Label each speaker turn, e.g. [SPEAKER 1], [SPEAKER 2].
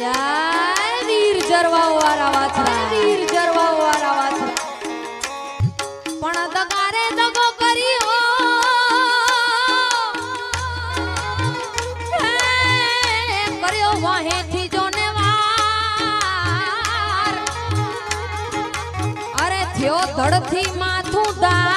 [SPEAKER 1] વીર જરવાઓ વાળા વાછરા, વીર જરવાઓ વાળા વાછરા. પણ દગારે દગો કર્યો કર્યો વાહેથી જોને વાર. અરે થયો ધડથી માથું દા